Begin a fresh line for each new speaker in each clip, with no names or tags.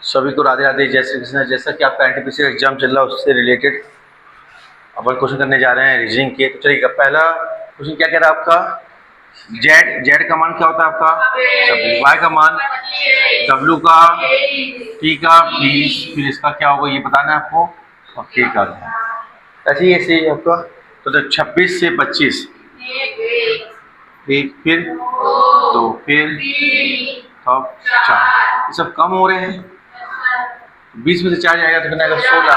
सभी को राधे राधे, जय श्री कृष्ण। जैसा कि आपका एनटीपीसी एग्जाम चल रहा है उससे रिलेटेड अपन क्वेश्चन करने जा रहे हैं रीजनिंग के। तो चलिए पहला क्वेश्चन क्या कह रहा है आपका, जेड जेड का मान क्या होता है आपका 26, वाई का मान, डब्ल्यू का, टी का 20, फिर इसका क्या होगा ये बताना है आपको, और के का ऐसे ही ऐसे ही आपका। तो 26 से 25, एक फिर दो फिर अब 4, ये सब कम हो रहे हैं। 20 में से 4 जाएगा तो कितना आएगा 16,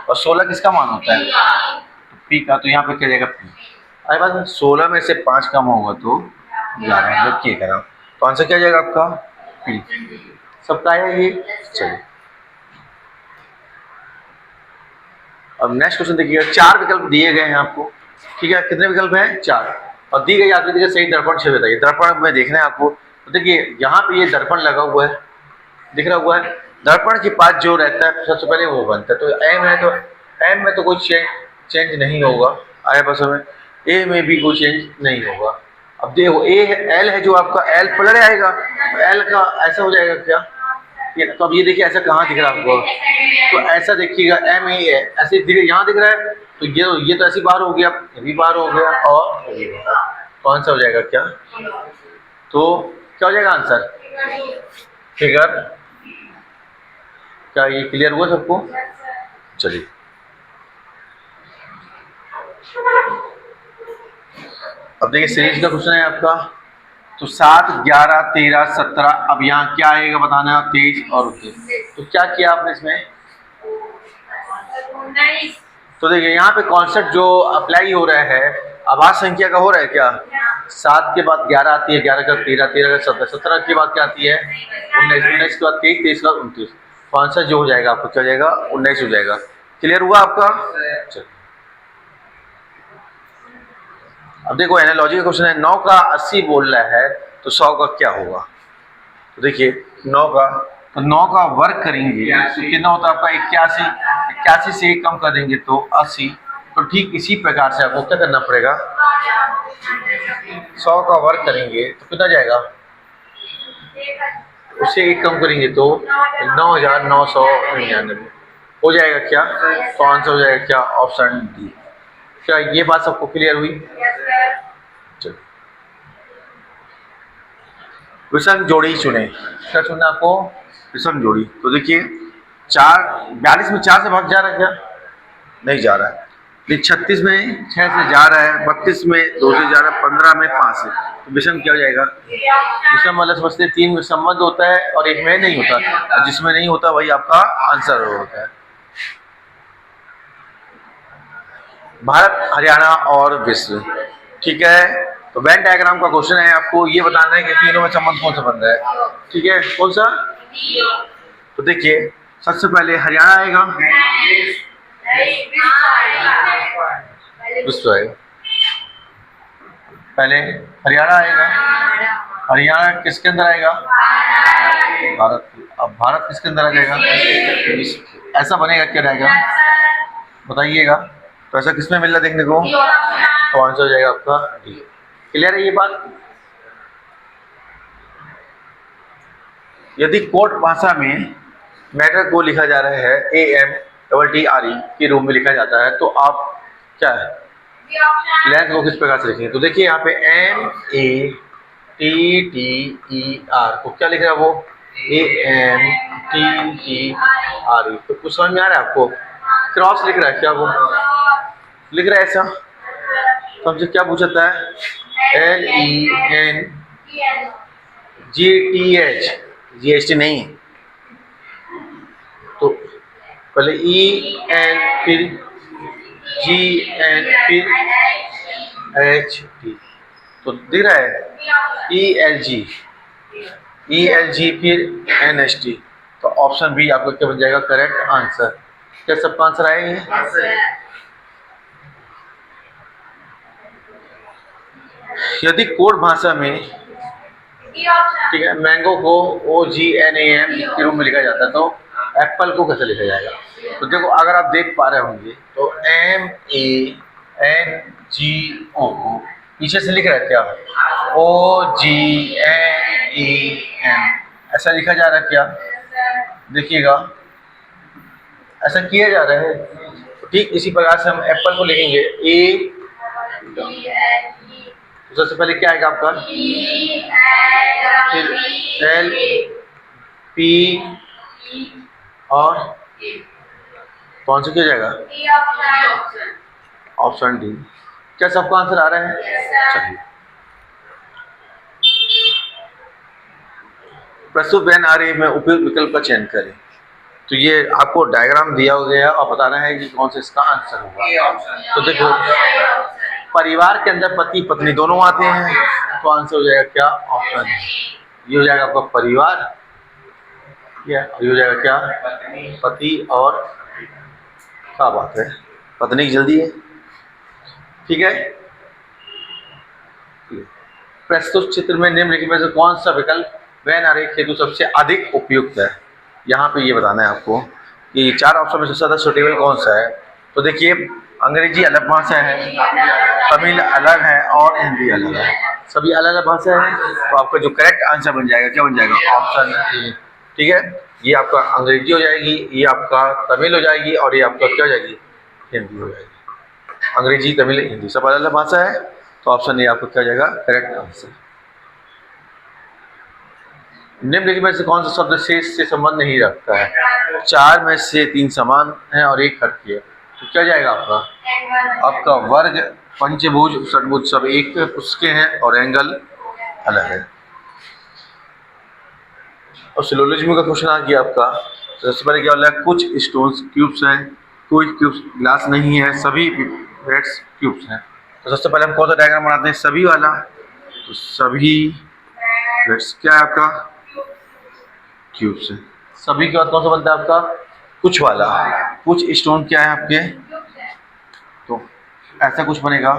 और 16 किसका मान होता है तो पी का, तो यहाँ पे क्या जाएगा पी। अरे बात 16 में से 5 कम होगा तो 11, जो के करा, तो आंसर क्या जाएगा आपका पी। सबका आया ये। चलिए अब नेक्स्ट क्वेश्चन देखिएगा, 4 विकल्प दिए गए हैं आपको, ठीक है। कितने विकल्प हैं 4, और दी गई आकृति का सही दर्पण क्षेत्र बताइए। दर्पण में देखना है आपको, तो देखिए यहाँ पे ये दर्पण लगा हुआ है, दिख रहा हुआ है। दर्पण के पास जो रहता है सबसे पहले वो बनता है, तो एम है, तो एम में तो कोई चेंज नहीं होगा, आया बस हमें। ए में भी कोई चेंज नहीं होगा। अब देखो ए है, एल है जो आपका, एल पलट आएगा, तो एल का ऐसा हो जाएगा क्या, तो अब ये देखिए ऐसा कहाँ दिख रहा है आपको, तो ऐसा देखिएगा एम ए है, ऐसे यहाँ दिख रहा है, तो ये तो ऐसी बार हो गया, ये भी बार हो गया, और कौन सा हो जाएगा क्या, तो क्या हो जाएगा आंसर फिगर। क्या ये क्लियर हुआ सबको। चलिए अब देखिए सीरीज का क्वेश्चन है आपका, तो 7, 11, 13, 17, अब यहाँ क्या आएगा बताना है, 23 और 29। तो क्या किया आपने इसमें, तो देखिए यहाँ पे कॉन्सेप्ट जो अप्लाई हो रहा है आभास संख्या का हो रहा है क्या। 7 के बाद 11 आती है, 11 का 13, 13 का 17, 17 के बाद क्या आती है 19, 19 के बाद 23, 23 के बाद 29। तो आंसर जो हो जाएगा आपको क्या हो जाएगा 19 हो जाएगा। क्लियर हुआ आपका। चलिए अब देखो एनालॉजी का क्वेश्चन है, 9 का 80 बोल रहा है तो 100 का क्या होगा। तो देखिए 9 का, तो 9 का वर्क करेंगे तो कितना होता है आपका 81, 81 से 1 कम कर देंगे तो 80। तो ठीक इसी प्रकार से आपको क्या करना पड़ेगा, 100 का वर्क करेंगे तो कितना जाएगा, उससे 1 कम करेंगे तो 9,999 हो जाएगा क्या, तो आंसर हो जाएगा क्या ऑप्शन डी। क्या ये बात सबको क्लियर हुई। चलो विषम जोड़ी चुने, क्या चुनना आपको, विषम जोड़ी। तो देखिए 42 में 4 से भाग जा रहा है क्या, नहीं जा रहा है। 36 में 6 से जा रहा है, 32 में 2 से जा रहा है, 15 में 5 से, तो विषम क्या हो जाएगा। विषम वाला समझते हैं 3 में संबंध होता है और 1 में नहीं होता, और जिसमें नहीं होता वही आपका आंसर होता है। भारत, हरियाणा और विश्व, ठीक है। तो वेन डायग्राम का क्वेश्चन है, आपको ये बताना है कि तीनों में संबंध कौन सा बन रहा है, ठीक है, कौन सा। तो देखिए सबसे पहले हरियाणा आएगा, विश्व आएगा, पहले हरियाणा आएगा, हरियाणा किसके अंदर आएगा, भारत। अब भारत किसके अंदर आ जाएगा, ऐसा बनेगा क्या रहेगा बताइएगा। तो ऐसा किसमें मिल रहा देखने को, तो आंसर हो जाएगा आपका डी। क्लियर है ये बात। यदि कोर्ट भाषा में मैटर को लिखा जा रहा है AMTTRE के रूप में लिखा जाता है, तो आप क्या है लेंथ को किस प्रकार से लिखेंगे। तो देखिए यहाँ पे MATTER को क्या लिख रहा है वो AMTTRE, तो कुछ समझ में आ रहा है आपको, क्रॉस लिख रहा है क्या, वो लिख रहा है ऐसा। तो हमसे क्या पूछता है LENGTH, GST नहीं, तो पहले EN फिर GN फिर HT, तो दिख रहा है ELG फिर NHT, तो ऑप्शन बी आपको क्या बन जाएगा करेक्ट आंसर। क्या सबका आंसर आएगा। यदि कोड भाषा में, ठीक है, मैंगो को OGNAM के रूप में लिखा जाता है, तो एप्पल को कैसे लिखा जाएगा। तो देखो अगर आप देख पा रहे होंगे तो MANGO को पीछे से लिख रहा है क्या OGNAM, ऐसा लिखा जा रहा है क्या, देखिएगा ऐसा किया जा रहा है। तो ठीक इसी प्रकार से हम एप्पल को लिखेंगे ए, तो सबसे पहले क्या आएगा आपका, फिर एल पी और कौन सा किया जाएगा, ऑप्शन डी। क्या सबका आंसर आ रहा है? चलिए, प्रस्तुत बयान आरेख में उपयुक्त विकल्प का चयन करें। तो ये आपको डायग्राम दिया गया और बताना है कि कौन सा इसका आंसर होगा। तो देखो, परिवार के अंदर पति पत्नी दोनों आते हैं, तो आंसर हो जाएगा क्या, ऑप्शन ये हो जाएगा आपका परिवार, ये हो जाएगा क्या, पति और क्या बात है, पत्नी की जल्दी है, ठीक है। प्रस्तुत चित्र में निम्नलिखित में से कौन सा विकल्प वैन आरेख हेतु सबसे अधिक उपयुक्त है। यहाँ पे ये बताना है आपको कि चार ऑप्शन में सबसे ज़्यादा सुटेबल कौन सा है। तो देखिए, अंग्रेजी अलग भाषा है, तमिल अलग है और हिंदी अलग है, सभी अलग अलग भाषा है। तो आपका जो करेक्ट आंसर बन जाएगा क्या बन जाएगा, ऑप्शन ए, ठीक है। ये आपका अंग्रेजी हो जाएगी, ये आपका तमिल हो जाएगी और ये आपका क्या हो जाएगी, हिंदी हो जाएगी। अंग्रेजी तमिल हिंदी सब अलग अलग भाषा है, तो ऑप्शन ए आपका क्या हो जाएगा करेक्ट आंसर। निम्नलिखित में से कौन सा शब्द शेष से संबंध नहीं रखता है। चार में से तीन समान है और एक हटकी है, तो क्या जाएगा आपका वर्ग, पंचभुज, षटभुज सब एक उसके हैं और एंगल अलग है। और सिलोजिज्म का क्वेश्चन आ गया आपका। तो सबसे पहले क्या बोला है, कुछ स्टोन्स क्यूब्स हैं, कोई क्यूब्स ग्लास नहीं है, सभी ब्रेड्स क्यूब्स हैं। तो सबसे पहले हम कौन सा डायग्राम बनाते हैं, सभी वाला। तो सभी ब्रेड्स क्या है आपका, क्यूब्स है। सभी के बाद कौन सा बनता है आपका, कुछ वाला। कुछ स्टोन क्या है आपके, तो ऐसा कुछ बनेगा,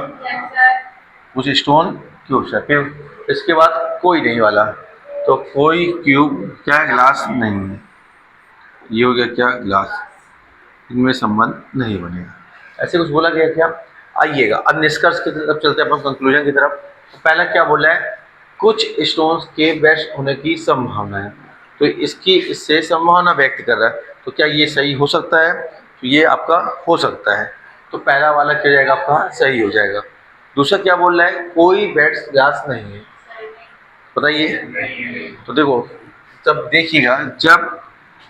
कुछ स्टोन क्यूब्स है। फिर इसके बाद कोई नहीं वाला, तो कोई क्यूब क्या है, ग्लास नहीं है, ये हो गया क्या ग्लास, इनमें संबंध नहीं बनेगा, ऐसे कुछ बोला गया क्या। आइएगा अब निष्कर्ष की तरफ चलते हैं, अपन कंक्लूजन की तरफ। तो पहला क्या बोला है, कुछ स्टोन्स के बेस्ट होने की संभावना है, तो इसकी इससे संभावना व्यक्त कर रहा है, तो क्या ये सही हो सकता है, तो ये आपका हो सकता है, तो पहला वाला क्या जाएगा आपका सही हो जाएगा। दूसरा क्या बोल रहा है, कोई बेड्स ग्लास नहीं है, बताइए। तो देखो, जब देखिएगा जब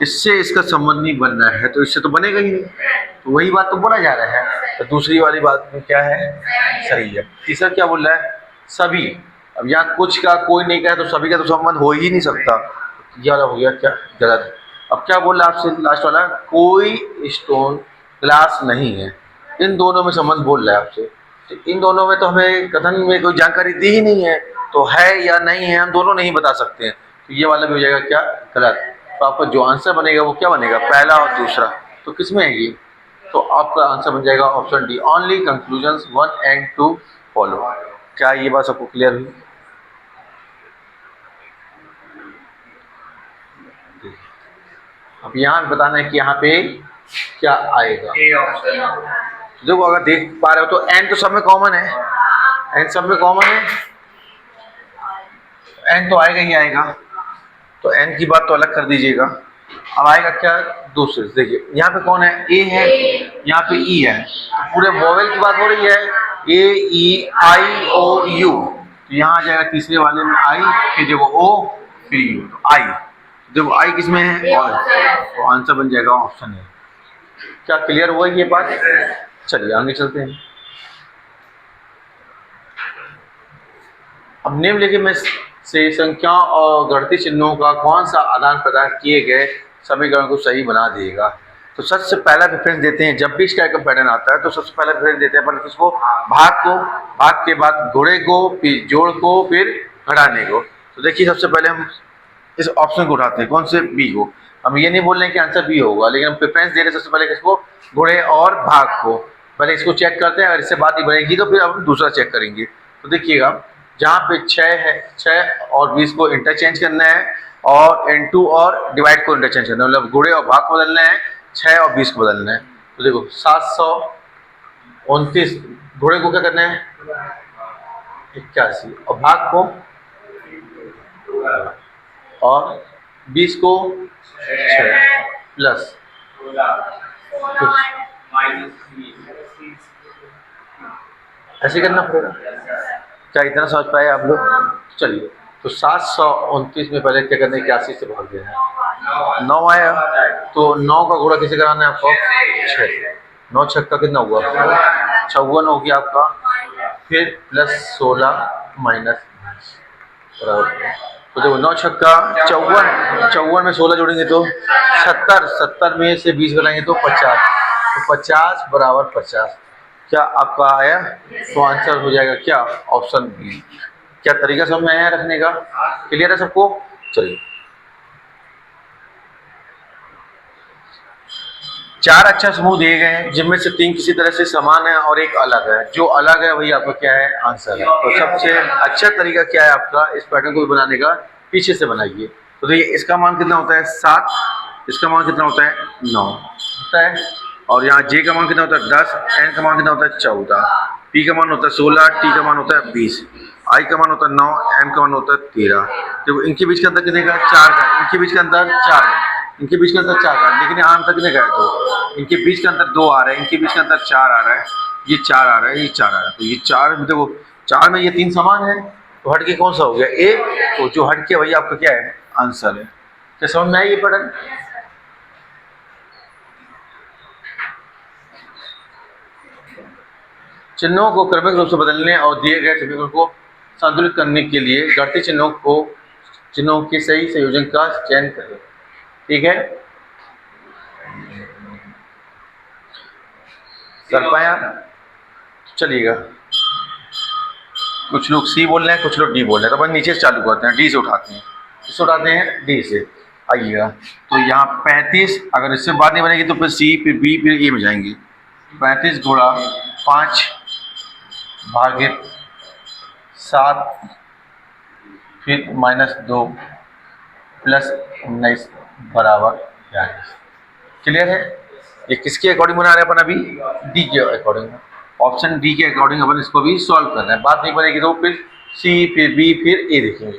इससे इसका संबंध नहीं बन रहा है तो इससे तो बनेगा ही नहीं, तो वही बात तो बोला जा रहा है। तो दूसरी वाली बात में क्या है, सही है। तीसरा क्या बोल रहा है, सभी। अब यहाँ कुछ का कोई नहीं का है, तो सभी का तो संबंध हो ही नहीं सकता, ये वाला हो गया क्या गलत। अब क्या बोल रहा है आपसे लास्ट वाला, कोई स्टोन ग्लास नहीं है, इन दोनों में संबंध बोल रहा है आपसे। तो इन दोनों में तो हमें कथन में कोई जानकारी दी ही नहीं है, तो है या नहीं है हम दोनों नहीं बता सकते हैं, तो ये वाला भी हो जाएगा क्या गलत। तो आपका जो आंसर बनेगा वो क्या बनेगा, पहला और दूसरा। तो किस में है ये, तो आपका आंसर बन जाएगा option D, only conclusions 1 and 2 follow. क्या ये बात सबको क्लियर हुई। अब यहाँ भी बताना है कि यहाँ पे क्या आएगा। देखो अगर देख पा रहे हो तो एन तो सब में कॉमन है, एन सब में कॉमन है, एन तो आएगा ही आएगा, तो एन की बात तो अलग कर दीजिएगा। अब आएगा क्या दूसरे, देखिए यहाँ पे कौन है, ए है, यहाँ पे ई है, पूरे वोवेल की बात हो रही है, ए ई आई ओ यू, तो यहाँ आ जाएगा तीसरे वाले में आई, फिर देखो ओ, फिर यू, तो आई, देखो आई किस में है, और तो आंसर बन जाएगा ऑप्शन है। क्या क्लियर हुआ ये बात। चलिए आगे चलते हैं। अब निम्नलिखित में से संख्याओं और गणितीय चिन्हों का कौन सा आदान प्रदान किए गए समीकरण को सही बना देगा। तो सबसे पहला प्रेफरेंस देते हैं, जब भी इस टाइप का पैटर्न आता है तो सबसे पहला प्रेफरेंस देते हैं अपन किसको, भाग को, भाग के बाद घोड़े को, फिर जोड़ को, फिर घटाने को। तो देखिए सबसे पहले हम इस ऑप्शन को उठाते हैं, कौन से, बी को। हम ये नहीं बोल रहे हैं कि आंसर बी होगा, लेकिन हम प्रेफरेंस दे रहे हैं सबसे पहले किसको, घोड़े और भाग को। पहले इसको चेक करते हैं, अगर इससे बात ही बनेगी तो फिर हम दूसरा चेक करेंगे। तो देखिएगा जहाँ पे 6 है, 6 और 20 को इंटरचेंज करना है, और N2 और डिवाइड को इंटरचेंज करना है, मतलब घोड़े और भाग को बदलना है, 6 और 20 को बदलना है। तो देखो 729, घोड़े को क्या करना है 81, और भाग को और 20 को 6 प्लस ऐसे करना पड़ेगा। क्या इतना समझ पाए आप लोग? चलिए, तो 729 में पहले क्या करना है, 81 से भाग देना है। 9 आया तो 9 का गुणा किसे कराना है आपको? 6। 9 छक्का कितना हुआ? 54 हो गया आपका। फिर प्लस 16 माइनस बराबर। तो देखो 9 छक्का 54, 54 में 16 जोड़ेंगे तो 70, 70 में से 20 घटाएंगे तो 50, तो 50 बराबर 50। क्या आपका आया? तो आंसर हो जाएगा क्या? Option B. क्या तरीका समझ में आया रखने का? क्लियर है सबको? चलिए, 4 अक्षर समूह दिए गए हैं जिनमें से 3 किसी तरह से समान है और एक अलग है। जो अलग है वही आपका क्या है? आंसर है। तो सबसे अच्छा तरीका क्या है आपका इस पैटर्न को बनाने का? पीछे से बनाइए। तो देखिए इसका मान कितना होता है? 7। इसका मान कितना होता है? 9 होता है। और यहाँ जे का मान कितना होता है? 10। एन का मान कितना होता है? 14। पी का मान होता है 16। टी का मान होता है 20। आई का मान होता है 9। एम का मान होता है 13। देखो इनके बीच का अंतर कितने का? 4 का। इनके बीच का अंतर 4 का। इनके बीच का अंतर 4 का। लेकिन यहाँ अंतर कितने का है? 2। इनके बीच का अंतर 2 आ रहा है। इनके बीच का अंतर 4 आ रहा है। ये 4 आ रहा है, ये 4 आ रहा है। तो ये 4 देखो 4 में ये 3 समान है, तो हट के कौन सा हो गया? ए। तो जो हट के वही आपका क्या है? आंसर है। क्या समझ में आई ये पैटर्न? चिन्हों को क्रमिक रूप से बदलने और दिए गए समीकरण को संतुलित करने के लिए घटती चिन्हों के सही संयोजन का चयन करें। ठीक है, कर पाया? चलिएगा, कुछ लोग सी बोल रहे हैं, कुछ लोग डी बोल रहे हैं, तो अपन नीचे से चालू करते हैं। डी से उठाते हैं। किससे उठाते हैं? डी से। आइएगा, तो यहाँ 35, अगर इससे बात नहीं बनेगी तो फिर सी, फिर बी, फिर ए में जाएंगे। 35 गुणा 5 भागित 7 फिर -2 प्लस 19 बराबर 42। क्लियर है? ये किसके अकॉर्डिंग बना रहे हैं अपन अभी? डी के अकॉर्डिंग। ऑप्शन डी के अकॉर्डिंग अपन इसको भी सॉल्व कर रहे हैं। बात नहीं बनेगी तो फिर सी, फिर बी, फिर ए देखेंगे।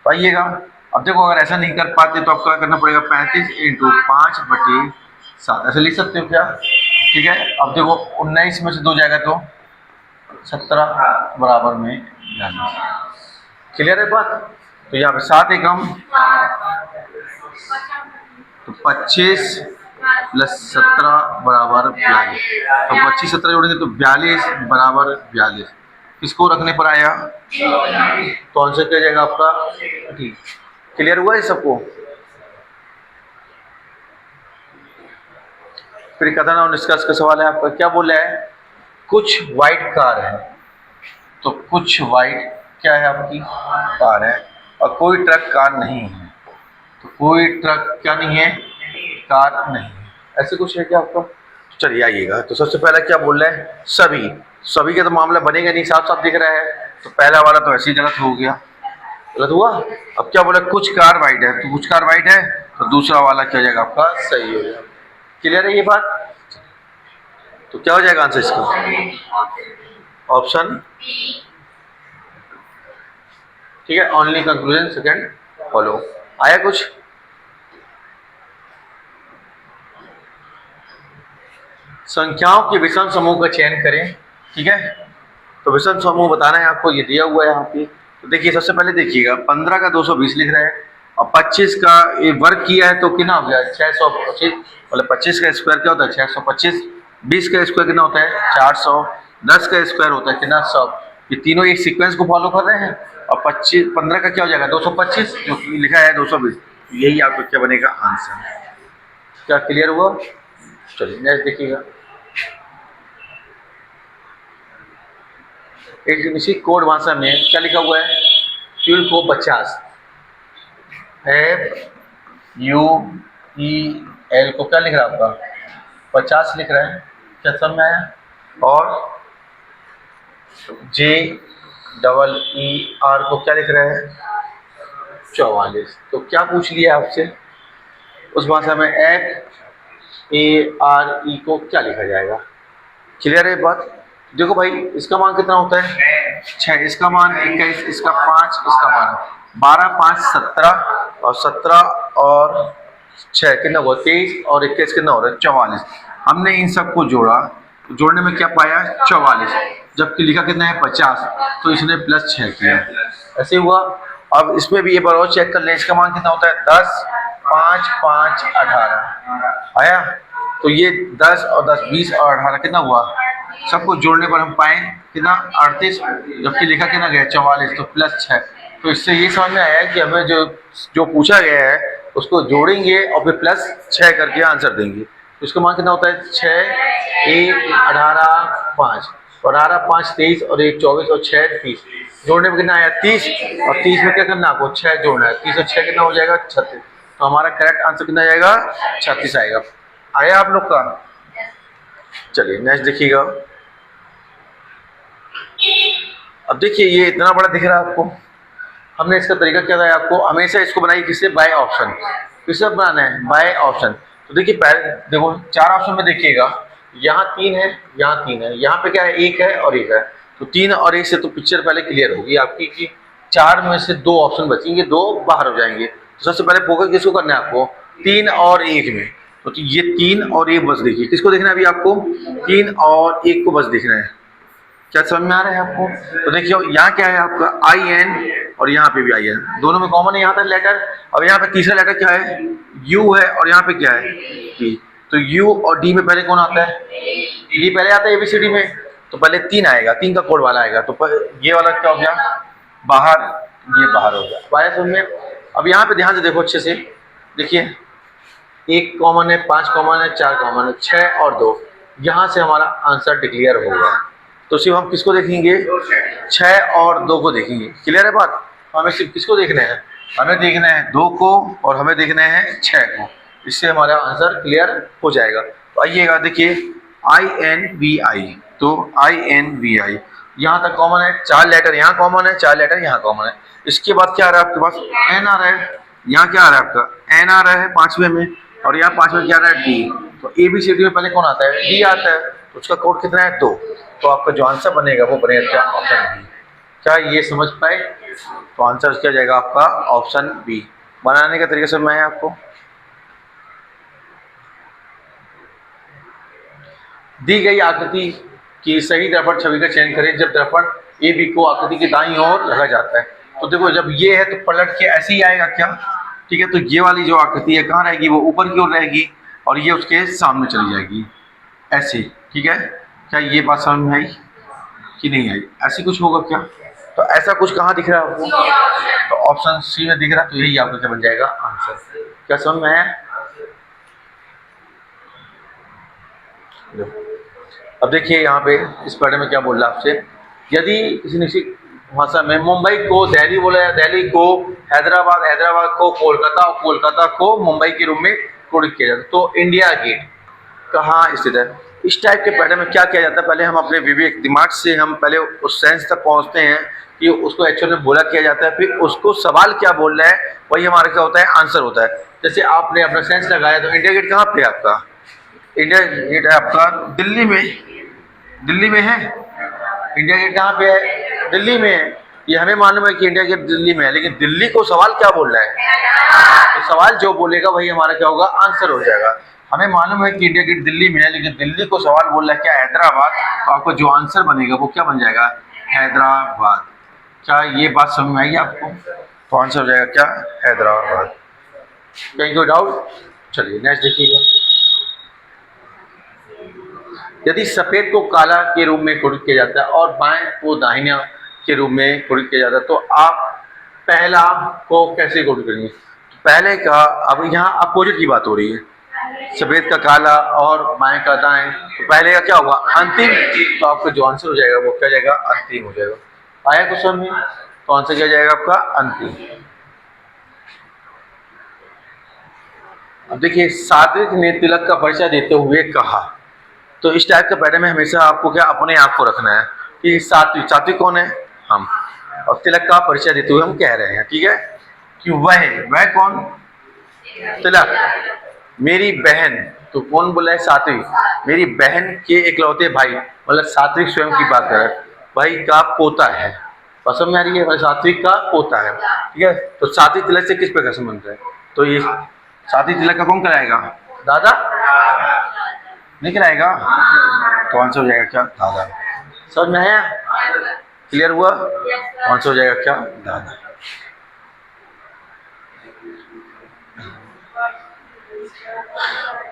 पाइएगा। अब देखो अगर ऐसा नहीं कर पाते तो आपको क्या करना पड़ेगा? 35 × 5/7 ऐसे लिख सकते हो क्या? ठीक है। अब देखो 19 में से 2 जाएगा तो 17 बराबर में 42। क्लियर है बात? तो यहाँ पे 7 एकम तो 25 प्लस 17 बराबर 42। तो 25 17 जोड़ेंगे तो 42 बराबर 42। किसको रखने पर आया? तो आंसर क्या जाएगा आपका? डी। क्लियर हुआ है सबको? फिर कथन और निष्कर्ष का सवाल है आपका। क्या बोल रहा है? कुछ वाइट कार है, तो कुछ वाइट क्या है आपकी? कार है। और कोई ट्रक कार नहीं है, तो कोई ट्रक क्या नहीं है? कार नहीं है। ऐसे कुछ है क्या आपका? चलिए आइएगा, तो सबसे पहला क्या बोल रहा है? सभी। सभी का तो मामला बनेगा नहीं, साफ साफ दिख रहा है। तो पहला वाला तो ऐसे ही गलत हो गया। गलत हुआ। अब क्या बोला? कुछ कार वाइट है, तो कुछ कार वाइट है, तो दूसरा वाला क्या हो जाएगा आपका? सही हो जाएगा। क्लियर है ये बात? तो क्या हो जाएगा आंसर इसका? ऑप्शन। ठीक है, ओनली कंक्लूजन सेकंड फॉलो। आया कुछ? संख्याओं के विषम समूह का चयन करें। ठीक है, तो विषम समूह बताना है आपको, ये दिया हुआ है यहाँ पे। तो देखिए सबसे पहले देखिएगा 15 का 220 लिख रहा है और 25 का ये वर्ग किया है तो कितना हो गया? 625। मतलब 25 का स्क्वायर क्या होता है? 625। 20 का स्क्वायर कितना होता है? 400। 10 का स्क्वायर होता है कितना? 100। ये तीनों एक सीक्वेंस को फॉलो कर रहे हैं। और 15 का क्या हो जाएगा? 225, जो लिखा है 220। यही आपको क्या बनेगा? आंसर। क्या क्लियर हुआ? चलिए नेक्स्ट देखिएगा। एक इसी कोड भाषा में क्या लिखा हुआ है? फ्यूल को 50 FUEL को क्या लिख रहा है आपका? 50 लिख रहा है। क्या समझ में आया? और JEER को क्या लिख रहा है? 44। तो क्या पूछ लिया आपसे? उस भाषा में FARE को क्या लिखा जाएगा? क्लियर है बात? देखो भाई इसका मान कितना होता है? 6। इसका मान 21, इसका 5, इसका 12। 12 5 17 और 17 और 6 कितना हुआ 23 और 21 कितना हो रहा है 44। हमने इन सबको जोड़ा, तो जोड़ने में क्या पाया 44, जबकि लिखा कितना है 50, तो इसने +6 किया, ऐसे हुआ। अब इसमें भी एक बार और चेक कर लें, इसका मान कितना होता है 10, 5, 5, 18 आया। तो ये 10 और 10 20 और 18 कितना हुआ, सबको जोड़ने पर हम पाए कितना 38, जबकि लिखा कितना गया 44, तो +6। तो इससे ये समझ में आया कि हमें जो जो पूछा गया है उसको जोड़ेंगे और फिर +6 करके आंसर देंगे। तो इसका मान कितना होता है 6, 1, 18, 5 और 18, 5, 23 और 1, 24 और 6, 30। जोड़ने में कितना आया 30, और 30 में क्या करना है आपको 6 जोड़ना है, 30 और 6 कितना हो जाएगा 36। तो हमारा करेक्ट आंसर कितना जाएगा 36 आएगा। आया आप लोग का। चलिए नेक्स्ट देखिएगा। अब देखिए ये इतना बड़ा दिख रहा है आपको, हमने इसका तरीका क्या था आपको, हमेशा इसको बनाइए किससे बाय ऑप्शन, किससे बनाना है बाय ऑप्शन। तो देखिए पहले देखो 4 ऑप्शन में देखिएगा, यहाँ 3 है, यहाँ 3 है, यहाँ पे क्या है 1 है और 1 है, तो 3 और 1 से तो पिक्चर पहले क्लियर होगी आपकी कि 4 में से 2 ऑप्शन बचेंगे, 2 बाहर हो जाएंगे। तो सबसे पहले फोकस किसको करना है आपको 3 और 1 में, तो ये 3 और 1 बस देखिए, किसको देखना है अभी आपको 3 और 1 को बस देखना है। क्या समझ में आ रहा है आपको। तो देखिए यहाँ क्या है आपका IN और यहाँ पे भी IN, दोनों में कॉमन है यहाँ तक लेटर। अब यहाँ पे तीसरा लेटर क्या है U है और यहाँ पे क्या है D। तो U और D में पहले कौन आता है, D पहले आता है ABCD में, तो पहले 3 आएगा, 3 का कोड वाला आएगा, तो ये वाला क्या हो गया बाहर, ये बाहर हो गया बाहर समझ में। अब यहाँ पे ध्यान से देखो अच्छे से, देखिए 1 कॉमन है, 5 कॉमन है, 4 कॉमन है, 6 और 2, यहाँ से हमारा आंसर डिक्लेयर होगा। तो सिर्फ हम किसको देखेंगे 6 और 2 को देखेंगे, क्लियर है बात। हमें सिर्फ किसको देखना है, हमें देखना है 2 को और हमें देखना है 6 को, इससे हमारा आंसर क्लियर हो जाएगा। तो आइएगा देखिए INVI, तो INVI यहाँ तक कॉमन है, 4 लेटर यहाँ कॉमन है, 4 लेटर यहाँ कॉमन है। इसके बाद क्या आ रहा है आपके पास N आ रहा है, यहाँ क्या आ रहा है आपका N आ रहा है 5वें में, और यहाँ 5वें क्या आ रहा है D। तो ABCD में पहले कौन आता है D आता है, तो उसका कोड कितना है 2। तो आपका जो आंसर बनेगा वो बनेगा क्या ऑप्शन बी। क्या ये समझ पाए, तो आंसर क्या जाएगा आपका ऑप्शन बी। बनाने का तरीका समझ में आया आपको। दी गई आकृति की सही दर्पण छवि का चयन करें जब दर्पण ए बी को आकृति की दाईं ओर रखा जाता है। तो देखो जब ये है तो पलट के ऐसे ही आएगा क्या, ठीक है। तो ये वाली जो आकृति है कहाँ रहेगी, वो ऊपर की ओर रहेगी और ये उसके सामने चली जाएगी ऐसे, ठीक है। क्या ये बात समझ में आई कि नहीं आई, ऐसी कुछ होगा क्या। तो ऐसा कुछ कहाँ दिख रहा है आपको, तो ऑप्शन सी में दिख रहा है, तो यही आपका क्या बन जाएगा आंसर। क्या समझ में आया। अब देखिए यहाँ पे इस पढ़े में क्या बोल रहा है आपसे, यदि किसी निश्चित भाषा में मुंबई को दिल्ली बोला या दिल्ली को हैदराबाद, हैदराबाद को कोलकाता और कोलकाता को मुंबई के रूप में कोडित किया जाता है, तो इंडिया गेट कहाँ स्थित है। इस टाइप के पैटर्न में क्या किया जाता है, पहले हम अपने विवेक दिमाग से हम पहले उस सेंस तक पहुंचते हैं कि उसको एक्चुअल में बोला किया जाता है, फिर उसको सवाल क्या बोल रहा है वही हमारा क्या होता है आंसर होता है। जैसे आपने अपना सेंस लगाया तो इंडिया गेट कहाँ पे है आपका, इंडिया गेट है आपका दिल्ली में, दिल्ली में है इंडिया गेट, कहाँ पे है दिल्ली में है। ये हमें मालूम है कि इंडिया गेट दिल्ली में है, लेकिन दिल्ली को सवाल क्या बोल रहा है, तो सवाल जो बोलेगा वही हमारा क्या होगा आंसर हो जाएगा। हमें मालूम है कि इंडिया गेट दिल्ली में है, लेकिन दिल्ली को सवाल बोल रहा है क्या हैदराबाद, तो आपको जो आंसर बनेगा वो क्या बन जाएगा हैदराबाद। क्या ये बात समझ में आई आपको, तो आंसर हो जाएगा क्या हैदराबाद। कहीं कोई डाउट। चलिए नेक्स्ट देखिएगा, यदि सफेद को काला के रूप में कोडित किया जाता है और बाएं को दाहिना के रूप में कोडित किया जाता है, तो आप पहला को कैसे कोडित करेंगे। तो पहले का, अब यहाँ अपोजिट की बात हो रही है, सफेद का काला और बाएं का दाएं, तो पहले का क्या होगा अंतिम, तो आपका जो आंसर हो जाएगा वो क्या जाएगा अंतिम हो जाएगा। आया क्वेश्चन में, तो आंसर क्या जाएगा आपका अंतिम। अब देखिए सात्विक ने तिलक का परिचय देते हुए कहा, तो इस टाइप का पैटर्न में हमेशा आपको क्या अपने आप को रखना है कि सात्विक, सात्विक कौन है हम, और तिलक का परिचय देते हुए हम कह रहे हैं, ठीक है, कि वह कौन तिलक मेरी बहन, तो कौन बोला है सात्विक, मेरी बहन के इकलौते भाई, मतलब सात्विक स्वयं की बात कर रहा है, भाई का पोता है, बात समझ में आ रही है? सात्विक का पोता है, ठीक है। तो सात्विक तिलक से किस प्रकार संबंध है? तो ये सात्विक तिलक का कौन कराएगा? दादा नहीं कराएगा, तो आंसर हो जाएगा क्या? दादा। समझ में आया? क्लियर हुआ? आंसर हो जाएगा क्या? दादा।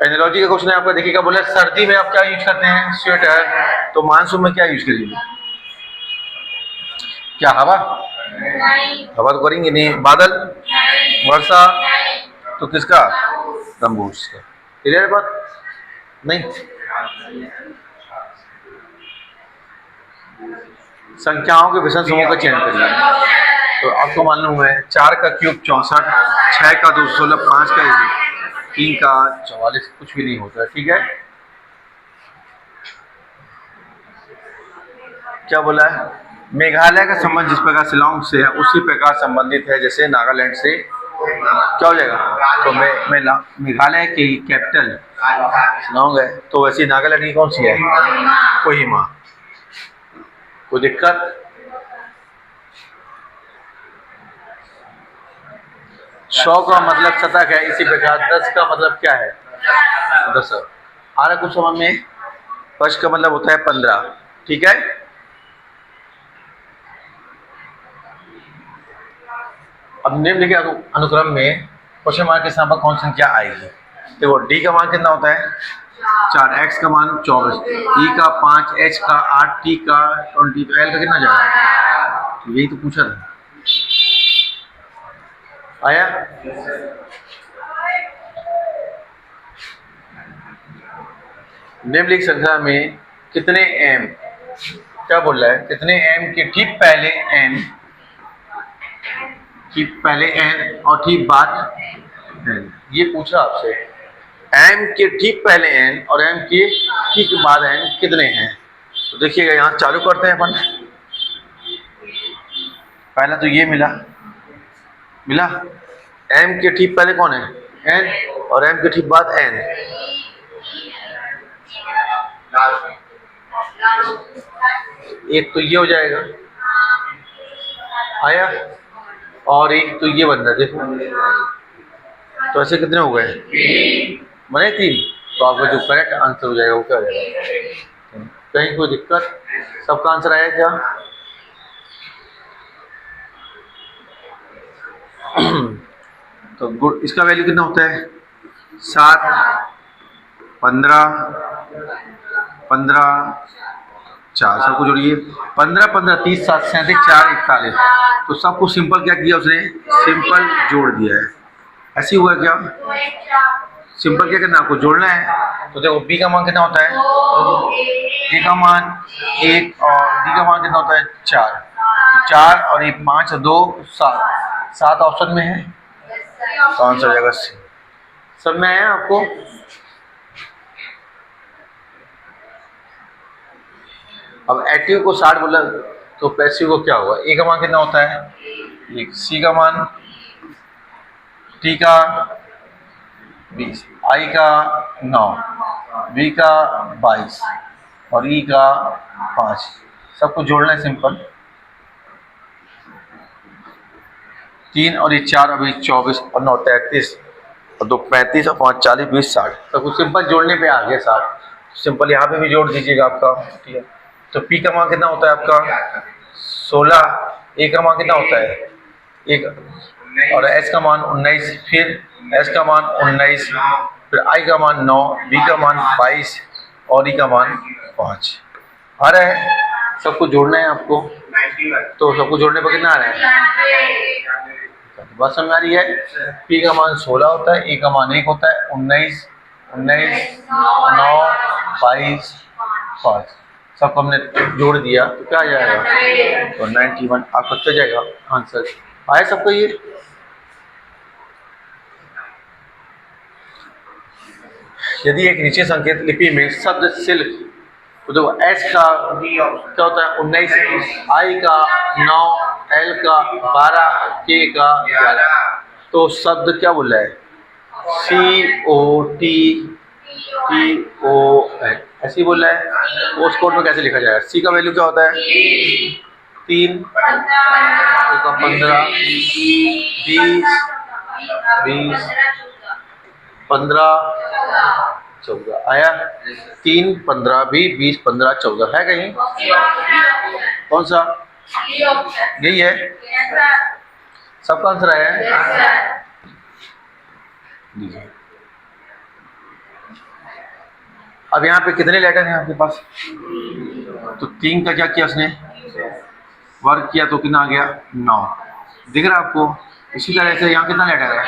एनालॉजी का क्वेश्चन है आपका, देखिएगा। बोला सर्दी में आप क्या यूज करते हैं? स्वेटर। तो मानसून में क्या यूज करेंगे? क्या हवा? हवा तो करेंगे नहीं। बादल? वर्षा? तो किसका? तंबूस का। क्लियर है बात? नहीं? संख्याओं के विषम समूह का चयन करिए। तो आपको मालूम है 4 का क्यूब 64, 6 का 216, 5 का 3 का 44, कुछ भी नहीं होता है, ठीक है। क्या बोला है? मेघालय का संबंध जिस प्रकार शिलांग से है उसी प्रकार संबंधित है जैसे नागालैंड से। क्या हो जाएगा? तो मेघालय की कैपिटल शिलांग है, तो वैसे नागालैंड की कौन सी है? कोहिमा। कोई दिक्कत? 100 का मतलब शतक है, इसी प्रकार 10 का मतलब क्या है? 10। आ रहा कुछ समझ में? 5 का मतलब होता है 15, ठीक है। अब निम्नलिखित अनुक्रम में क्वेश्चन मार्क के स्थान पर कौन संख्या आएगी? देखो डी का मान कितना होता है? 4, एक्स का मान 24, ई का 5, एच का 8, टी का 20, तो एल का कितना जाएगा? तो यही तो पूछा था। आया? निम्नलिखित संख्या में कितने एम, क्या बोल रहा है? कितने एम के ठीक पहले एन, ठीक पहले एन और ठीक बाद एन, ये पूछा आपसे। एम के ठीक पहले एन और एम के ठीक बाद एन कितने हैं? तो देखिएगा, यहाँ चालू करते हैं अपन। पहला तो ये मिला एम के ठीक पहले कौन है? एन, और एम के ठीक बाद एन। एक तो ये हो जाएगा, आया, और एक तो ये बन रहा है, देखो। तो ऐसे कितने हो गए? बने 3। तो आपका जो करेक्ट आंसर हो जाएगा वो क्या हो जाएगा? कहीं कोई दिक्कत? सबका आंसर आया क्या? तो गुड, इसका वैल्यू कितना होता है? 7, 15, 15, 4, सबको जोड़िए। 15, 15, 30, 7, 37, 4, 41। तो सबको सिंपल क्या किया उसने? सिंपल जोड़ दिया है। ऐसे हुआ क्या? सिंपल क्या करना है आपको? जोड़ना है। तो देखो बी का मान कितना होता है? ए का मान 1 और डी का मान कितना होता है? 4। तो 4 और 1, 5 और 2, 7। 7 ऑप्शन में है, तो आंसर हो जाएगा सी। सब में आया आपको? अब एक्टिव को 60 बोला तो पैसिव को क्या होगा? ए का मान कितना होता है? 1, सी का मान, टी का 20, आई का 9, बी का 22 और ई का 5। सबको जोड़ना है सिंपल। 3 और ये 4, अभी 24 और 9 33 और 2 35 और 5 40 20 60। सबको सिंपल जोड़ने पे आ गया 60। सिंपल यहाँ पे भी जोड़ दीजिएगा आपका, ठीक है। तो पी का मान कितना होता है आपका? 16। ए का मान कितना होता है? 1 और एच का मान 19, फिर एच का मान 19, फिर आई का मान 9, बी का मान 22 और ई का मान 5। आ रहा है? सबको जोड़ना है आपको। तो सबको जोड़ने पर कितना आ रहा है? बात समझ आ रही है? पी का मान 16 होता है, ए का मान 1 होता है, 19, 19, 9, 22, 5। सबको हमने जोड़ दिया तो क्या आ जाएगा? तो 91 आपको चल जाएगा आंसर। आया सबको ये? यदि एक नीचे संकेत लिपि में शब्द सिल्क, तो देखो एच का क्या होता है? 19, आई का 9, एल का 12, के का 11। तो शब्द क्या बोल रहा है? COTTON, ऐसे ही बोल रहा है। उस कोड में कैसे लिखा जाएगा? सी का वैल्यू क्या होता है? 3 15 20 20 15 14 आया। 3 15 20 15 14 है कहीं? कौन सा? यही है सबका आंसर आया है। अब यहाँ पे कितने लेटर हैं आपके पास? तो 3 का क्या किया उसने? वर्क किया तो कितना आ गया? 9। दिख रहा है आपको? इसी तरह से यहाँ कितना लेटर है?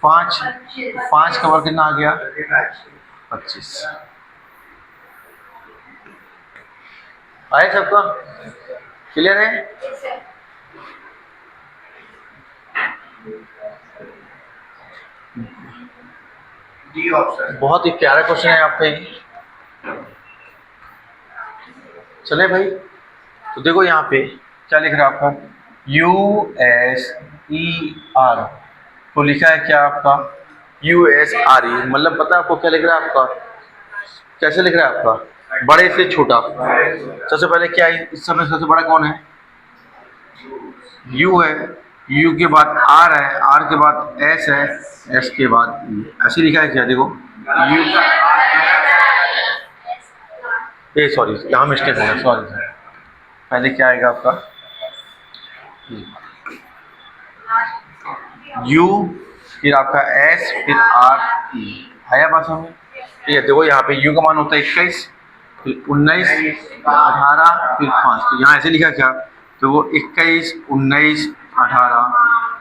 5। 5 का वर्क कितना आ गया? 25। आए सबका? क्लियर है? डी ऑप्शन बहुत ही प्यारा क्वेश्चन है आपका ये। चले भाई, तो देखो यहाँ पे क्या लिख रहा है आपका? USER तो लिखा है क्या आपका? USRE मतलब पता है आपको क्या लिख रहा है आपका? कैसे लिख रहा है आपका? बड़े से छोटा। सबसे पहले क्या है इस समय? सबसे बड़ा कौन है? U है, U के बाद R है, R के बाद S है, S के बाद E। ऐसे लिखा है क्या? देखो U सॉरी यहाँ मिस्टेक हो गया, सॉरी सर। पहले क्या आएगा आपका? U फिर आपका S फिर R E। आया बात समझ? ठीक है, देखो यहाँ पे U का मान होता है 21 फिर 19 18 फिर 5। तो यहाँ ऐसे लिखा क्या? तो वो 21 19 18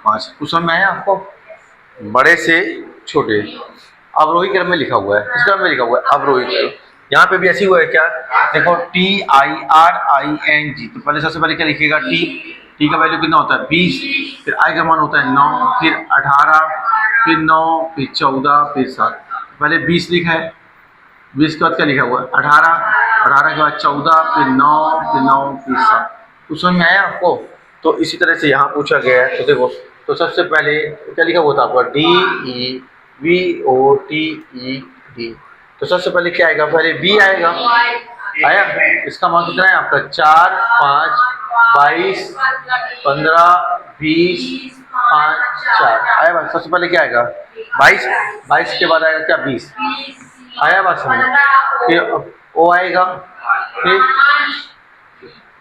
5। कुछ समझ में आया आपको? बड़े से छोटे अवरोही क्रम में लिखा हुआ है। किस क्रम में लिखा हुआ है? अवरोही क्रम। यहाँ पे भी ऐसी हुआ है क्या? देखो TIRING। तो पहले सबसे पहले क्या लिखिएगा? टी का वैल्यू कितना होता है? 20 फिर आई का मान होता है 9 फिर 18 फिर 9 फिर 14 फिर 7। पहले 20 लिखा है, 20 के बाद क्या लिखा हुआ है? 18 18 के बाद 14 फिर 9 फिर 9 फिर 7। कुछ समझ में आया आपको? तो इसी तरह से यहाँ पूछा गया है। तो देखो, तो सबसे पहले क्या लिखा हुआ था आपका? DEVOTED। तो सबसे पहले क्या आएगा? पहले B आएगा। आया? इसका मान कितना है आपका? 4 5 22 15 20 5 4। आया बात? सबसे पहले क्या आएगा? 22 22 के बाद आएगा क्या? 20। आया बात समझ? फिर O आएगा, फिर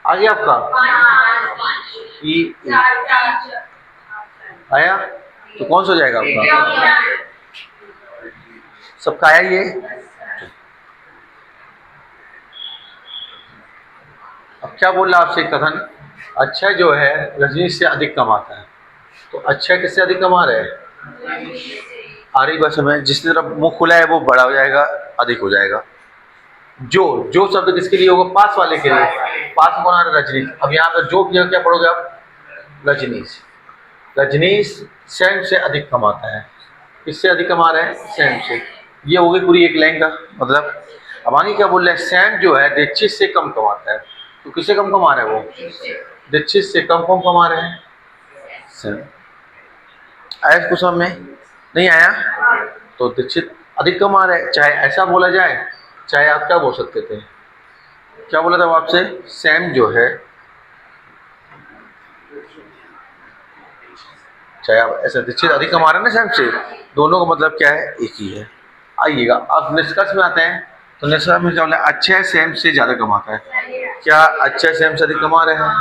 आ गया आपका E। आया? तो कौन सा हो जाएगा आपका? सबका आया ये? अब क्या बोल रहा आपसे कथन? अक्षय जो है रजनीश से अधिक कमाता है। तो अक्षय किससे अधिक कमा रहे हैं? आ रही बात समझ? जिसकी तरफ मुंह खुला है वो बड़ा हो जाएगा, अधिक हो जाएगा। जो शब्द किसके लिए होगा? पास वाले के लिए। पास में कौन आ रहा है? रजनीश। अब यहाँ पर जो क्या पढ़ोगे आप? रजनीश। रजनीश सैम से अधिक कमाता है। किससे अधिक कमा रहे हैं? सैम से। ये हो गई पूरी एक लाइन का मतलब। अब आगे क्या बोल रहे हैं? सैम जो है दीक्षित से कम कमाता है। तो किससे कम कमा रहे हैं वो? दीक्षित से कम कमा रहे हैं सैम। आया कुछ समझ में? नहीं आया? तो दीक्षित अधिक कमा रहे हैं। चाहे ऐसा बोला जाए, चाहे आप क्या बोल सकते थे? क्या बोला था आपसे? सैम जो है, चाहे आप ऐसा दीक्षित अधिक कमा रहे हैं ना सैम से, दोनों का मतलब क्या है? एक ही है। आइएगा अब निष्कर्ष में आते हैं। तो निष्कर्ष में क्या बोला? अक्षय सैम से ज़्यादा कमाता है। क्या अक्षय सैम से अधिक कमा रहे हैं?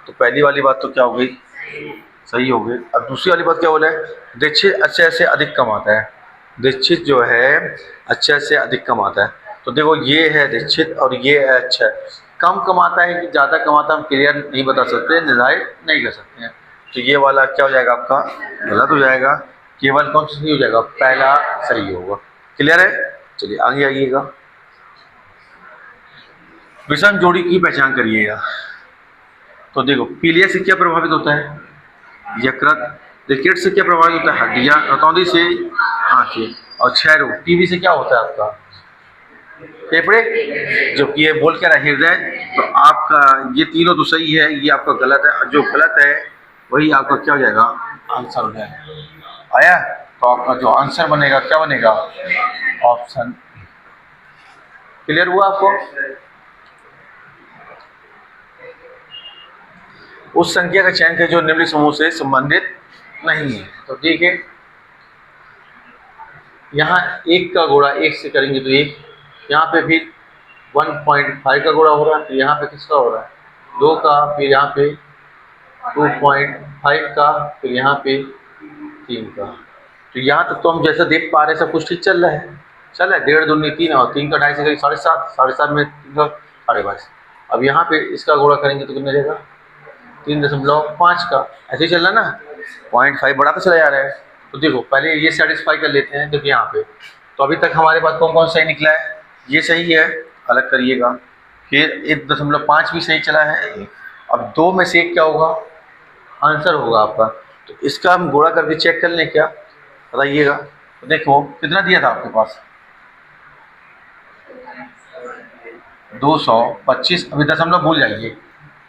तो पहली वाली बात तो क्या हो गई? सही हो गई। अब दूसरी वाली बात क्या बोला है? दीक्षित अक्षय से अधिक कमाता है। दीक्षित जो है अक्षय से अधिक कमाता है। तो देखो ये है दीक्षित और ये है अक्षय। कम कमाता है कि ज़्यादा कमाता है हम क्लियर नहीं बता सकते, निर्धारित नहीं कर सकते हैं। तो ये वाला क्या हो जाएगा आपका? गलत हो जाएगा। केवल कौन सा सही हो जाएगा? पहला सही होगा। क्लियर है? चलिए आगे आइएगा। विषम जोड़ी की पहचान करिएगा। तो देखो पीलिया से क्या प्रभावित होता है? यकृत। रिकेट से क्या प्रभावित होता है? हड्डियां। रतौंधी से आंखें। और क्षय रोग टीबी से क्या होता है आपका? फेफड़े। जो कि ये बोल क्या रहा है? हृदय। तो आपका ये तीनों तो सही है, ये आपका गलत है। जो गलत है वही आपका क्या हो जाएगा? आंसर हो जाएगा। आया? तो आपका जो आंसर बनेगा क्या बनेगा? ऑप्शन। क्लियर हुआ आपको? उस संख्या का चयन करें जो निम्नलिखित समूह से संबंधित नहीं है। तो ठीक है, यहाँ 1 का गुणा 1 से करेंगे तो 1, यहाँ पे फिर 1.5 का गुणा हो रहा है, फिर यहाँ पे किसका हो रहा है 2 का, फिर यहाँ पे 2.5 का, फिर यहाँ पे 3 का। तो यहाँ तक तो हम जैसा देख पा रहे हैं सब कुछ ठीक चल रहा है, चल रहा है। 1.5 दूनी 3 और 3 का 2.5 से करीब 7.5, 7.5 में 3 का 22.5। अब यहाँ पे इसका गुणा करेंगे तो कितना रहेगा 3.5 का, ऐसे ही चल रहा है ना, 0.5 बढ़ाता चला जा रहा है। तो देखो पहले ये सेटिस्फाई कर लेते हैं, देखिए यहाँ पे तो अभी तक हमारे पास कौन कौन सही निकला है, ये सही है, अलग करिएगा। फिर 1.5 भी सही चला है। अब 2 में से 1 क्या होगा, आंसर होगा आपका। तो इसका हम गुणा करके चेक कर लें क्या, बताइएगा। तो देखो कितना दिया था आपके पास 225, अभी दशमलव भूल जाइए,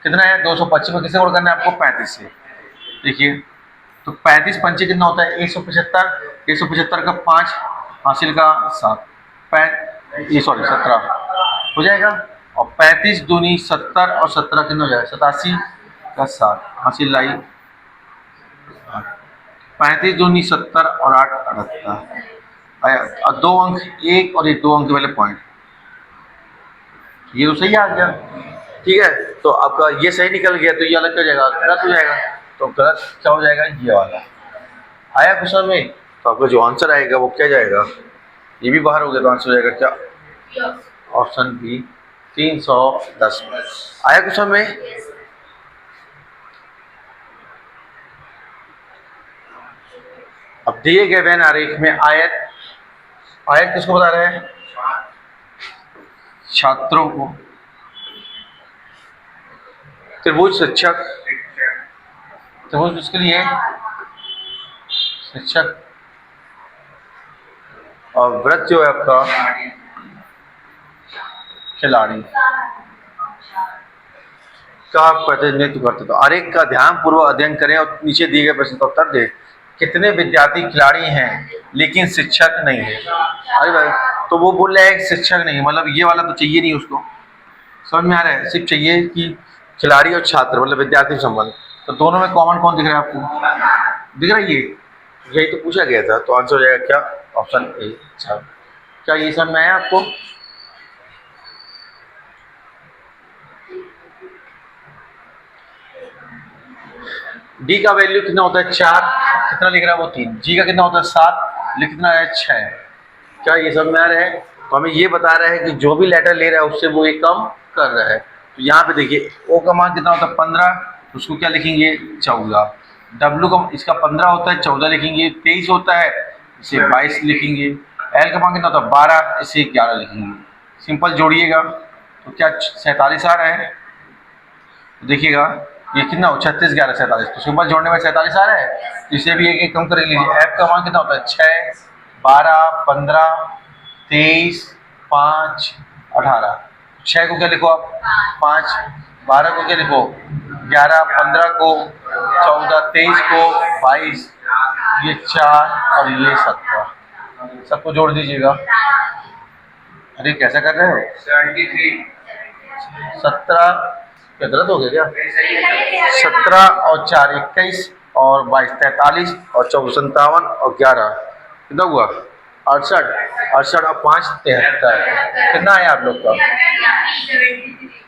कितना है 225 में किसे गुणा करना है आपको 35 से। देखिए तो 35 पंचे कितना होता है 175, 175 का 5 हासिल का 7, 17 हो जाएगा। और 35 दूनी 70 और 17 कितना हो जाएगा 87 का 7 हासिल लाई 35 दूनी 70 और 8 78 और 2 अंक 1 और ये 2 अंक वाले पॉइंट, ये तो सही आ गया। ठीक है, तो आपका ये सही निकल गया, तो ये अलग क्या जाएगा गलत हो जाएगा। तो गलत क्या हो जाएगा ये वाला आया क्वेश्चन में। तो आपका जो आंसर आएगा वो क्या जाएगा, ये भी बाहर हो गया, तो आंसर हो जाएगा क्या, ऑप्शन बी 310 आया क्वेश्चन में। अब दिए गए वेन आरेख में आयत, आयत किसको बता रहे हैं, छात्रों को। त्रिभुज शिक्षक, त्रिभुज किसके लिए, शिक्षक, और वृत्त जो है आपका खिलाड़ी का प्रतिनिधित्व करते। तो आरेख का ध्यान पूर्वक अध्ययन करें और नीचे दिए गए प्रश्न का उत्तर दें। कितने विद्यार्थी खिलाड़ी हैं लेकिन शिक्षक नहीं है। अरे भाई तो वो बोल रहे हैं शिक्षक नहीं, मतलब ये वाला तो चाहिए नहीं उसको, समझ में आ रहा है, सिर्फ चाहिए कि खिलाड़ी और छात्र मतलब विद्यार्थी संबंध। तो दोनों में कॉमन कौन दिख रहा है आपको, दिख रहा है ये, यही तो पूछा गया था। तो आंसर हो जाएगा क्या, ऑप्शन ए। अच्छा क्या ये समझ में आया आपको। डी का वैल्यू कितना होता है 4, कितना लिख रहा है वो 3। जी का कितना होता है 7, लिख कितना है 6। क्या ये समझ में आ रहा है। तो हमें ये बता रहा है कि जो भी लेटर ले रहा है उससे वो ये कम कर रहा है। तो यहाँ पे देखिए ओ का मान कितना होता है 15, तो उसको क्या लिखेंगे 14। डब्ल्यू का इसका 15 होता है 14 लिखेंगे। 23 होता है इसे 22 लिखेंगे। एल का मान कितना होता है 12, इसे 11 लिखेंगे। सिंपल जोड़िएगा तो क्या 47 आ रहा है। देखिएगा ये कितना हो 36 11 47, तो सिंपल जोड़ने में 47 आ रहा है। इसे भी एक एक कम कर लीजिए। एफ का मान कितना होता है 6 12 15 23 5 18। 6 को क्या लिखो आप 5, 12 को क्या लिखो 11, 15 को 14, 23 को 22, ये 4 और ये 17, सबको जोड़ दीजिएगा। अरे कैसा कर रहे हो 17 क्या गलत हो गया क्या, 17 और 4 21 और 22 43 और 24 57 और 11 कितना हुआ 68, 68 और 5 73, कितना आया आप लोग का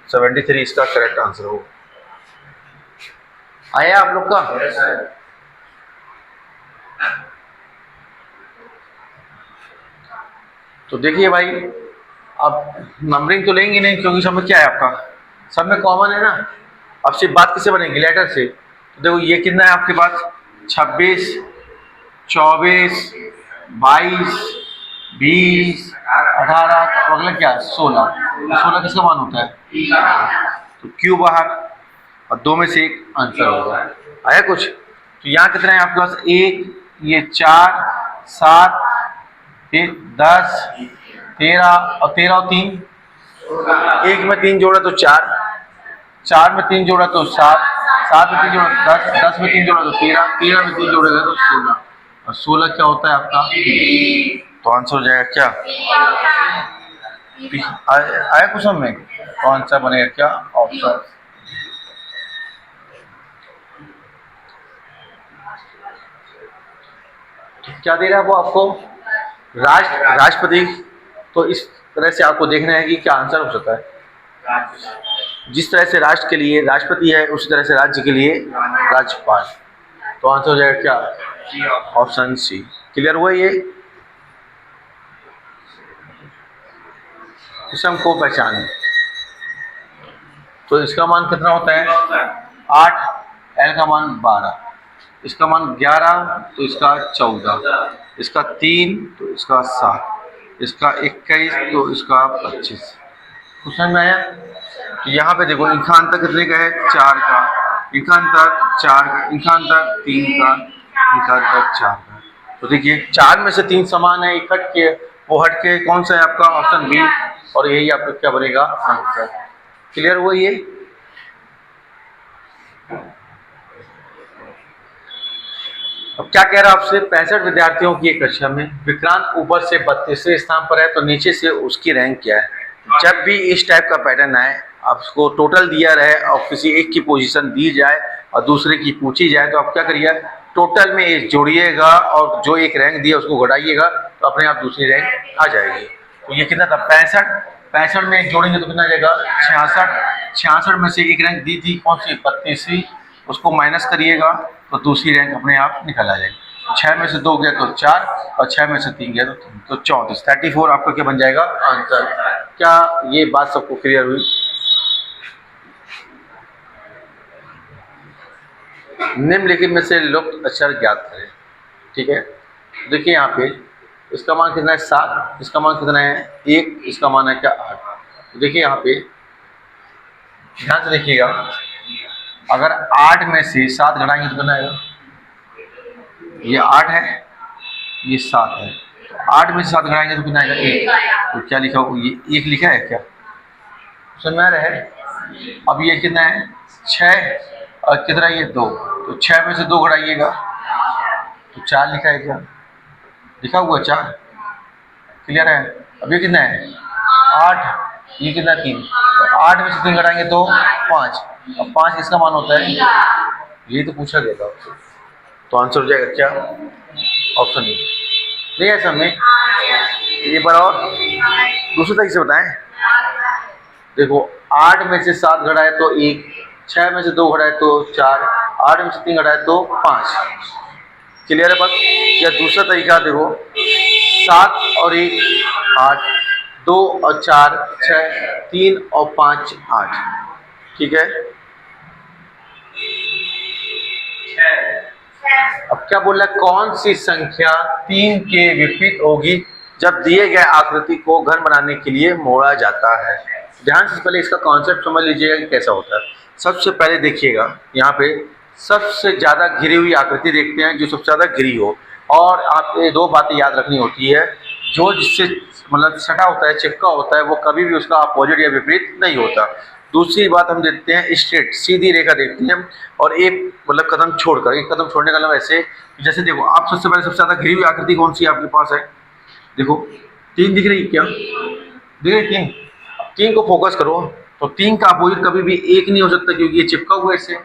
73, इसका करेक्ट आंसर हो आया आप लोग का। तो देखिए भाई अब नंबरिंग तो लेंगे नहीं क्योंकि सब में क्या है आपका, सब में कॉमन है ना। अब सिर्फ बात किससे बनेगी लेटर से। तो देखो ये कितना है आपके पास 26 24 22 20 18, तो अगला क्या 16। तो 16 किसका मान होता है, तो क्यू बाहर और 2 में से 1 आंसर होगा। आया कुछ। तो यहाँ कितना है आपके पास 1, ये 4 7 फिर 10 13 और 13 और 3, 1 में 3 जोड़ा तो 4, 4 में 3 जोड़ा तो 7, 7 में 3 जोड़ा तो 10, 10 में 3 जोड़ा तो 13, 13 में 3 जोड़ेगा तो 16, और 16 क्या होता है आपका, तो आंसर हो जाएगा क्या आया क्वेश्चन में, कौन सा बनेगा क्या ऑप्शन। क्या दे रहा है वो आपको? राष्ट्रपति। तो इस तरह से आपको देखना है कि क्या आंसर हो सकता है। जिस तरह से राष्ट्र के लिए राष्ट्रपति है उसी तरह से राज्य के लिए राज्यपाल। तो आंसर हो जाएगा क्या? Option C. क्लियर हुआ ये? इसे हमको पहचान। तो इसका मान कितना होता है? 8। एल का मान 12, इसका मान 11, तो इसका 14, इसका 3, तो इसका 7, इसका 21, तो इसका 25। कुछ समझ में आया? तो यहाँ पे देखो इनका अंतर कितने का है? 4 का। इनका अंतर 4 का, इनका अंतर 3 का, इनका अंतर 4 का। तो देखिए 4 में से 3 समान है, एक हट के, वो हट के कौन सा है आपका? Option B. और यही आपका क्या बनेगा? आंसर। क्लियर हुआ ये? अब क्या कह रहा है आपसे? 65 विद्यार्थियों की एक कक्षा में विक्रांत ऊपर से 32वें स्थान पर है, तो नीचे से उसकी रैंक क्या है? जब भी इस टाइप का पैटर्न आए, आपको टोटल दिया रहे और किसी एक की पोजीशन दी जाए और दूसरे की पूछी जाए, तो आप क्या करिए? टोटल में एक जोड़िएगा और जो एक रैंक दिया उसको घटाइएगा, तो अपने आप दूसरी रैंक आ जाएगी। तो ये कितना था? 65। 65 में एक जोड़ेंगे तो कितना आ जाएगा? 66। 66 में से एक रैंक दी थी, कौन सी? 32वीं। उसको माइनस करिएगा तो दूसरी रैंक अपने आप निकल आ जाएगी। 6 में से 2 गया तो 4, और 6 में से 3 गया तो 3, तो 34। 34 आपका क्या बन जाएगा? आंसर। क्या ये बात सबको क्लियर हुई? निम्नलिखित में से लुप्त अक्षर ज्ञात करें। ठीक है, देखिए यहाँ पे इसका मान कितना है? 7। इसका मान कितना है? 1। इसका मान है क्या? 8। देखिए यहाँ पे ध्यान से देखिएगा, अगर 8 में से 7 घटाएंगे तो कितना आएगा? ये 8 है, ये 7 है, तो 8 में से 7 घटाएंगे तो कितना आएगा? 1। तो क्या लिखा हो? ये 1 लिखा है क्या? समझ में आ रहा है? अब ये कितना है? 6 और कितना? ये 2। तो 6 में से 2 घटाइएगा तो 4 लिखा है क्या? लिखा हुआ 4। क्लियर है? अब ये कितना है? 8। ये कितना? 3। तो 8 में से 3 घटाएंगे तो 5। अब 5 इसका मान होता है, ये तो पूछा गया था आपसे। तो आंसर हो जाएगा क्या? Option A. ठीक है सब में? ये बार और दूसरे तरीके से बताएं। देखो 8 में से 7 घटाए तो 1, 6 में से 2 घटाए तो 4, 8 में से 3 घटाए तो 5। क्लियर है बात? या दूसरा तरीका देखो, 7 और 1 8, 2 और 4 6, 3 और 5 8। ठीक है, अब क्या बोल रहा है? कौन सी संख्या 3 के विपरीत होगी जब दिए गए आकृति को घन बनाने के लिए मोड़ा जाता है? ध्यान से पहले इसका कॉन्सेप्ट समझ लीजिएगा कि कैसा होता है। सबसे पहले देखिएगा यहाँ पे सबसे ज़्यादा घिरी हुई आकृति देखते हैं, जो सबसे ज़्यादा घिरी हो। और आप ये 2 बातें याद रखनी होती है, जो जिससे मतलब सटा होता है, चिपका होता है, वो कभी भी उसका अपोजिट या विपरीत नहीं होता। दूसरी बात हम देखते हैं स्ट्रेट, सीधी रेखा देखते हैं, और एक मतलब कदम छोड़कर, एक कदम छोड़ने का मतलब ऐसे, जैसे देखो आप सबसे पहले सबसे ज़्यादा घिरी हुई आकृति कौन सी आपके पास है? देखो 3 दिख रही क्या? दिख रही 3? 3 को फोकस करो तो 3 का अपोजिट कभी भी 1 नहीं हो सकता क्योंकि ये चिपका हुआ है इससे,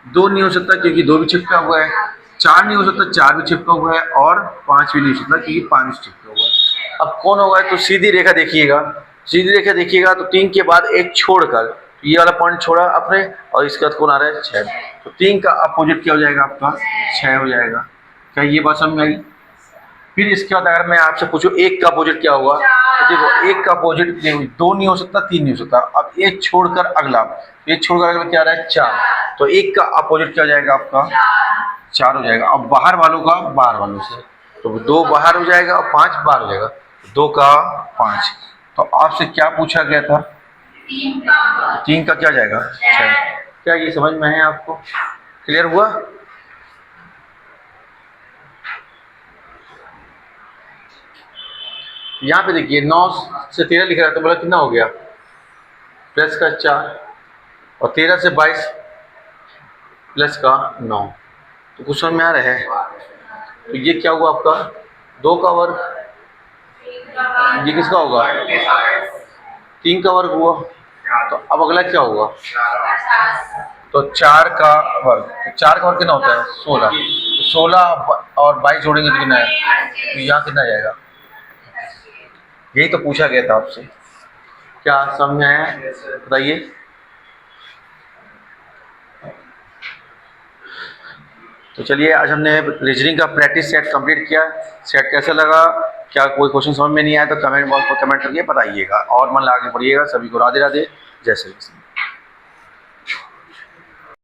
2 नहीं हो सकता क्योंकि 2 भी चिपका हुआ है, 4 नहीं हो सकता 4 भी चिपका हुआ है, और 5 भी नहीं हो सकता क्योंकि 5 भी चिपका हुआ है। अब कौन होगा? तो सीधी रेखा देखिएगा, सीधी रेखा देखिएगा तो 3 के बाद एक छोड़कर, ये वाला पॉइंट छोड़ा आपने, और इसके बाद कौन आ रहा है? 6। तो 3 का अपोजिट क्या हो जाएगा आपका? 6 हो जाएगा। क्या ये बात समझ में आई? फिर इसके बाद अगर मैं आपसे पूछूं 1 का अपोजिट क्या होगा, तो देखो 1 का अपोजिट 2 नहीं हो सकता, 3 नहीं हो सकता। अब 1 छोड़कर अगला, 1 छोड़कर अगला क्या आ रहा है? 4। तो 1 का अपोजिट क्या हो जाएगा आपका? 4 हो जाएगा। अब बाहर वालों का बाहर वालों से, तो 2 बाहर हो जाएगा और 5 बाहर हो जाएगा, 2 का 5। तो आपसे क्या पूछा गया था? 3 का क्या जाएगा? 6। क्या ये समझ में है आपको? क्लियर हुआ? यहाँ पे देखिए 9 से 13 लिख रहा है, तो बोला कितना हो गया? प्लस का 4, और 13 से 22 प्लस का 9। तो कुछ समझ में आ रहा है? तो ये क्या हुआ आपका? 2 का वर्ग। ये किसका होगा? 3 का वर्ग हुआ। तो अब अगला क्या होगा? तो 4 का वर्ग। तो 4 का वर्ग कितना होता है? 16। 16 और 22 जोड़ेंगे तो कितना है, तो यहाँ कितना जाएगा, यही तो पूछा गया था आपसे। क्या समझ में आया बताइए। तो चलिए आज हमने रीजनिंग का प्रैक्टिस सेट कंप्लीट किया। सेट कैसा लगा, क्या कोई क्वेश्चन समझ में नहीं आया तो कमेंट बॉक्स पर कमेंट करके बताइएगा और मन लगा के पढ़िएगा। सभी को राधे राधे, जय श्री कृष्ण।